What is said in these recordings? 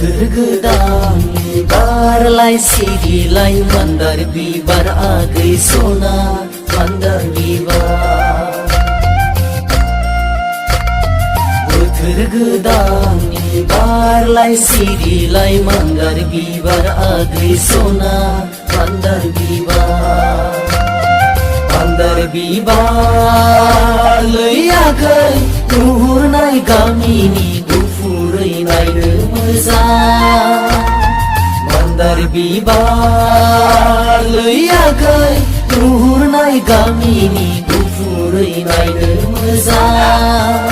बोथोर गोदाननि बारलाय सिरिलाय मान्दार बिबार आगै सना मान्दार बिबार। बोथोर गोदाननि बारलाय सिरिलाय मान्दार बिबार आगै सना मान्दार बिबार। मान्दार बिबार लैयाखै नुहुरनाय गामिनि गुफुरै नायनो मोजां। मान्दार बिबार लैयाखै नुहुरनाय गामिनि गुफुरै नायनो मोजां।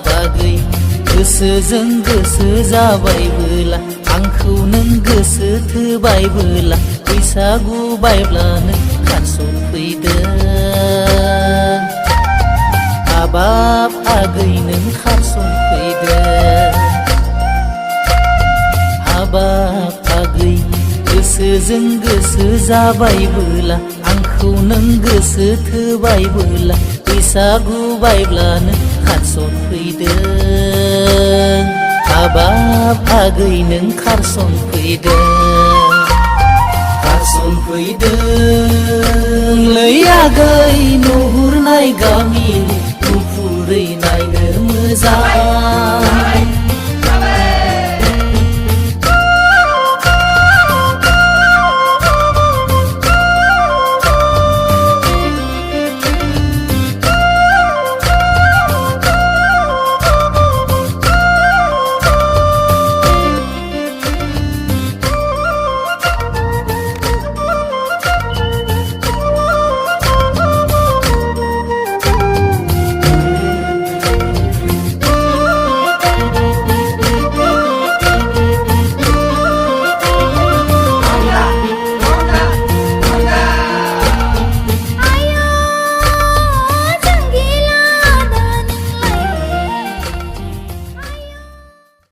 बागै गोसोजों गोसो जाबायबोला आंखौ नों गोसो थोबायबोला बैसागु बायब्लानो खारसनफैदों। हाबाब आगै नों खारसनफैदों। हाबाब आगै गोसोजों गोसो जाबायबोला आंखौ नों गोसो थोबायबोला बैसागु बायब्लानो खारसनफैदों। हाबाब आगै नों खारसनफैदों। खारसनफैदों लै आगै नुहुरनाय गामि